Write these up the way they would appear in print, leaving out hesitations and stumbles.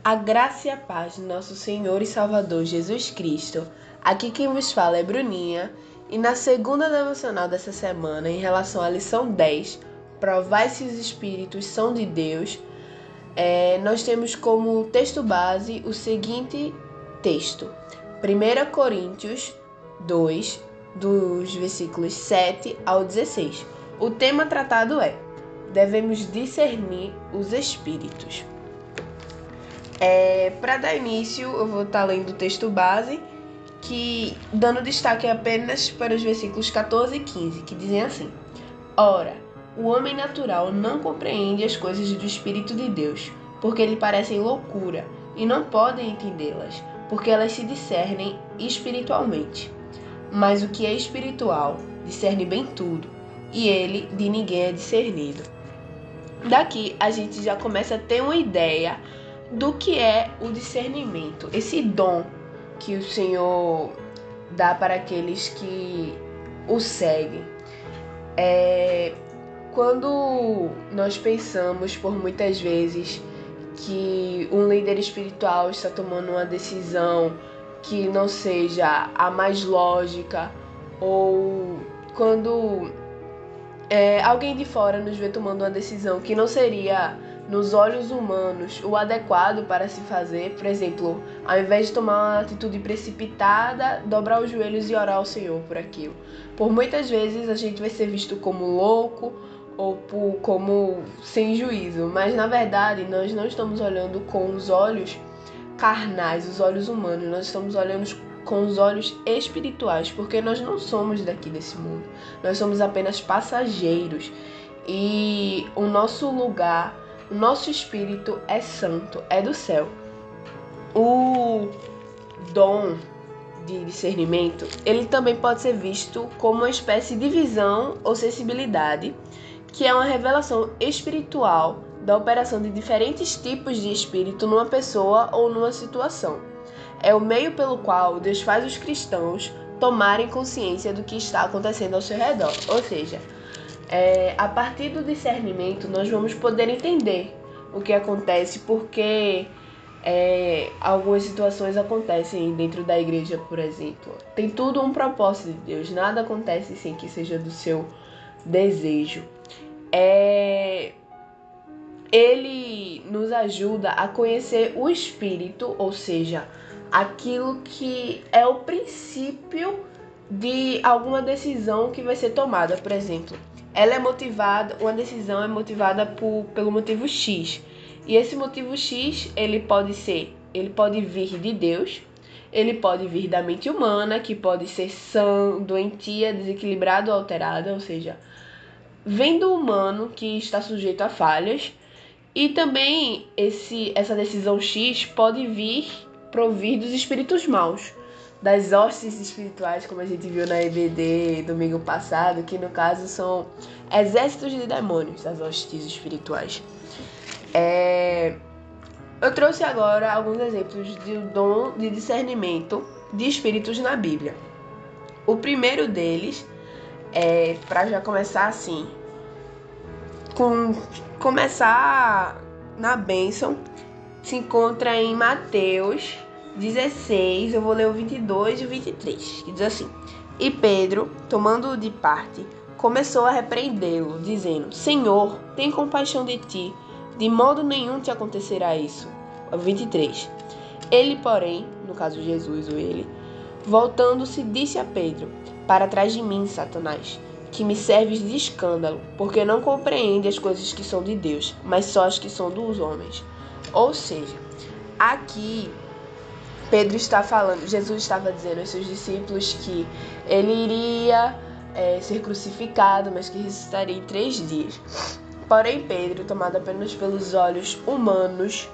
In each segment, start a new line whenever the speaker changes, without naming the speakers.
A graça e a paz de nosso Senhor e Salvador Jesus Cristo. Aqui quem vos fala é Bruninha, e na segunda devocional dessa semana, em relação à lição 10, provai se os Espíritos são de Deus, nós temos como texto base o seguinte texto: 1 Coríntios 2, dos versículos 7 ao 16. O tema tratado é: devemos discernir os Espíritos. Para dar início, eu vou estar lendo o texto base, que dando destaque apenas para os versículos 14 e 15, que dizem assim: Ora, o homem natural não compreende as coisas do Espírito de Deus, porque lhe parecem loucura, e não podem entendê-las, porque elas se discernem espiritualmente. Mas o que é espiritual discerne bem tudo, e ele de ninguém é discernido. Daqui a gente já começa a ter uma ideia do que é o discernimento, esse dom que o Senhor dá para aqueles que o seguem. Quando nós pensamos por muitas vezes que um líder espiritual está tomando uma decisão que não seja a mais lógica, ou quando alguém de fora nos vê tomando uma decisão que não seria, nos olhos humanos, o adequado para se fazer, por exemplo, ao invés de tomar uma atitude precipitada, dobrar os joelhos e orar ao Senhor por aquilo. Por muitas vezes a gente vai ser visto como louco ou como sem juízo, mas na verdade nós não estamos olhando com os olhos carnais, os olhos humanos, nós estamos olhando com os olhos espirituais, porque nós não somos daqui desse mundo, nós somos apenas passageiros, e o nosso lugar, o nosso espírito é santo, é do céu. O dom de discernimento, ele também pode ser visto como uma espécie de visão ou sensibilidade, que é uma revelação espiritual da operação de diferentes tipos de espírito numa pessoa ou numa situação. É o meio pelo qual Deus faz os cristãos tomarem consciência do que está acontecendo ao seu redor. Ou seja, a partir do discernimento nós vamos poder entender o que acontece, porque algumas situações acontecem dentro da igreja, por exemplo. Tem tudo um propósito de Deus, nada acontece sem que seja do seu desejo. Ele nos ajuda a conhecer o Espírito, ou seja, aquilo que é o princípio de alguma decisão que vai ser tomada. Por exemplo, uma decisão é motivada pelo motivo X. E esse motivo X, ele pode vir de Deus, ele pode vir da mente humana, que pode ser sã, doentia, desequilibrada ou alterada, ou seja, vem do humano, que está sujeito a falhas. E também essa decisão X pode provir dos espíritos maus, das hostes espirituais, como a gente viu na EBD domingo passado, que no caso são exércitos de demônios, as hostes espirituais. Eu trouxe agora alguns exemplos do dom de discernimento de espíritos na Bíblia. O primeiro deles, para já começar assim, começar na bênção, se encontra em Mateus 16, eu vou ler o 22 e o 23, que diz assim: E Pedro, tomando-o de parte, começou a repreendê-lo, dizendo: Senhor, tem compaixão de ti, de modo nenhum te acontecerá isso. O 23. Ele, porém, no caso Jesus ou ele, voltando-se, disse a Pedro: Para trás de mim, Satanás, que me serves de escândalo, porque não compreende as coisas que são de Deus, mas só as que são dos homens. Ou seja, aqui Pedro está falando, Jesus estava dizendo aos seus discípulos que ele iria ser crucificado, mas que ressuscitaria em 3 dias. Porém, Pedro, tomado apenas pelos olhos humanos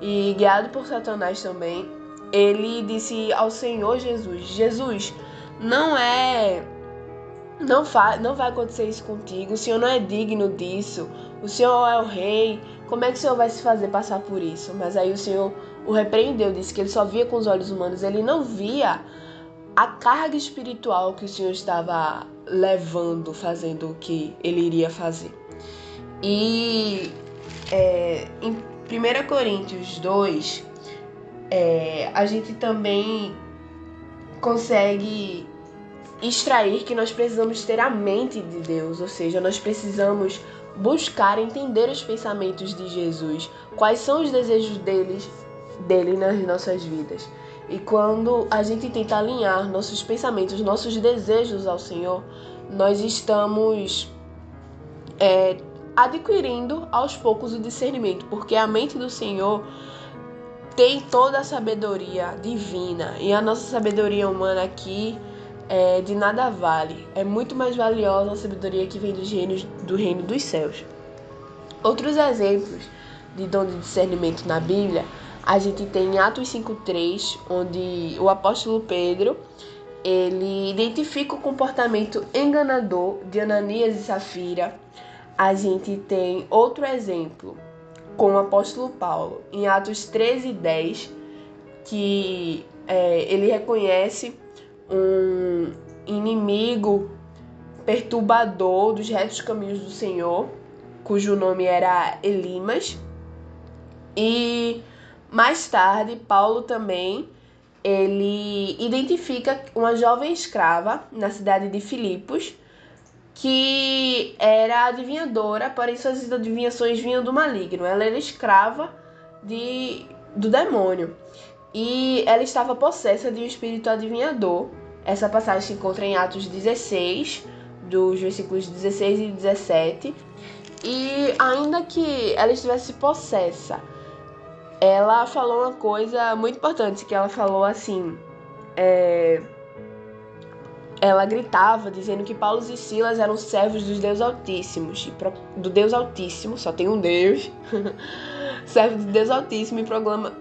e guiado por Satanás também, ele disse ao Senhor Jesus: Jesus, não vai acontecer isso contigo, o Senhor não é digno disso, o Senhor é o rei, como é que o Senhor vai se fazer passar por isso? Mas aí o Senhor o repreendeu, disse que ele só via com os olhos humanos, ele não via a carga espiritual que o Senhor estava levando, fazendo o que ele iria fazer. E 1 Coríntios 2, a gente também consegue extrair que nós precisamos ter a mente de Deus, ou seja, nós precisamos buscar entender os pensamentos de Jesus, quais são os desejos dele nas nossas vidas. E quando a gente tenta alinhar nossos pensamentos, nossos desejos ao Senhor, nós estamos adquirindo aos poucos o discernimento, porque a mente do Senhor tem toda a sabedoria divina, e a nossa sabedoria humana aqui de nada vale. É muito mais valiosa a sabedoria que vem do reino dos céus. Outros exemplos de dom de discernimento na Bíblia, a gente tem em Atos 5:3, onde o apóstolo Pedro, ele identifica o comportamento enganador de Ananias e Safira. A gente tem outro exemplo com o apóstolo Paulo, em Atos 13:10, que ele reconhece um inimigo perturbador dos retos caminhos do Senhor, cujo nome era Elimas. E mais tarde, Paulo também, ele identifica uma jovem escrava na cidade de Filipos, que era adivinhadora, porém suas adivinhações vinham do maligno. Ela era escrava do demônio e ela estava possessa de um espírito adivinhador. Essa passagem se encontra em Atos 16, dos versículos 16 e 17. E ainda que ela estivesse possessa, ela falou uma coisa muito importante, que ela falou assim, ela gritava dizendo que Paulo e Silas eram servos dos Deus Altíssimos, do Deus Altíssimo, só tem um Deus, servos do Deus Altíssimo e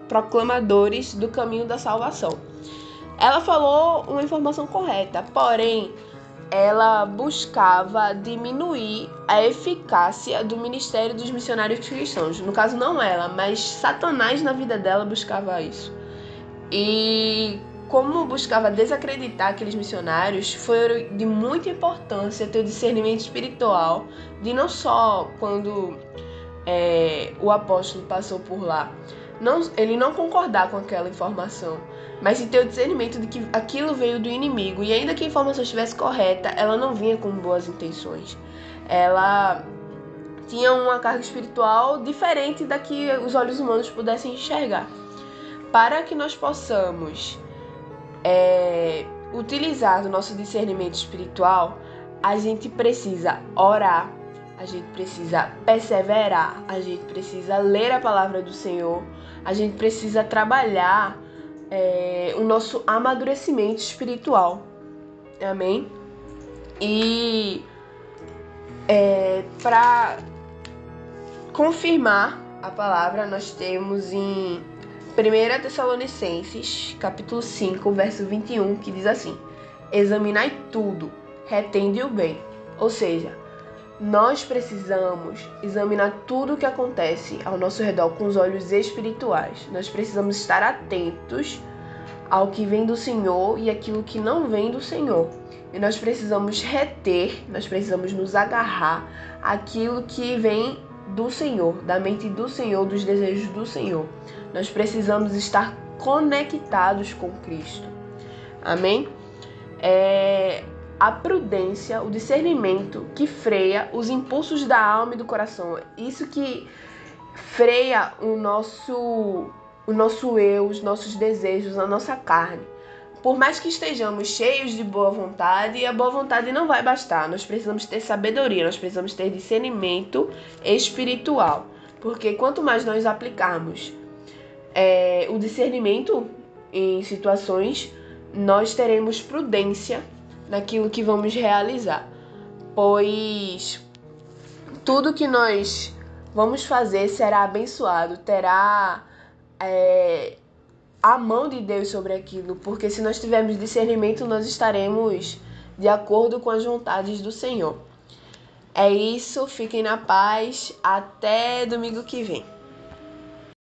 proclamadores do caminho da salvação. Ela falou uma informação correta, porém, ela buscava diminuir a eficácia do ministério dos missionários cristãos. No caso, não ela, mas Satanás na vida dela buscava isso. E como buscava desacreditar aqueles missionários, foi de muita importância ter o discernimento espiritual de não só quando o apóstolo passou por lá, ele não concordar com aquela informação, mas de ter o discernimento de que aquilo veio do inimigo, e ainda que a informação estivesse correta, ela não vinha com boas intenções. Ela tinha uma carga espiritual diferente da que os olhos humanos pudessem enxergar. Para que nós possamos utilizar o nosso discernimento espiritual, a gente precisa orar, a gente precisa perseverar, a gente precisa ler a palavra do Senhor, a gente precisa trabalhar o nosso amadurecimento espiritual. Amém? E para confirmar a palavra, nós temos em 1 Tessalonicenses, capítulo 5, verso 21, que diz assim: examinai tudo, retende o bem. Ou seja, nós precisamos examinar tudo o que acontece ao nosso redor com os olhos espirituais. Nós precisamos estar atentos ao que vem do Senhor e aquilo que não vem do Senhor. E nós precisamos reter, nós precisamos nos agarrar àquilo que vem do Senhor, da mente do Senhor, dos desejos do Senhor. Nós precisamos estar conectados com Cristo. Amém? A prudência, o discernimento que freia os impulsos da alma e do coração. Isso que freia o nosso eu, os nossos desejos, a nossa carne. Por mais que estejamos cheios de boa vontade, a boa vontade não vai bastar. Nós precisamos ter sabedoria, nós precisamos ter discernimento espiritual. Porque quanto mais nós aplicarmos o discernimento em situações, nós teremos prudência naquilo que vamos realizar. Pois tudo que nós vamos fazer será abençoado, terá a mão de Deus sobre aquilo, porque se nós tivermos discernimento, nós estaremos de acordo com as vontades do Senhor. É isso, fiquem na paz, até domingo que vem.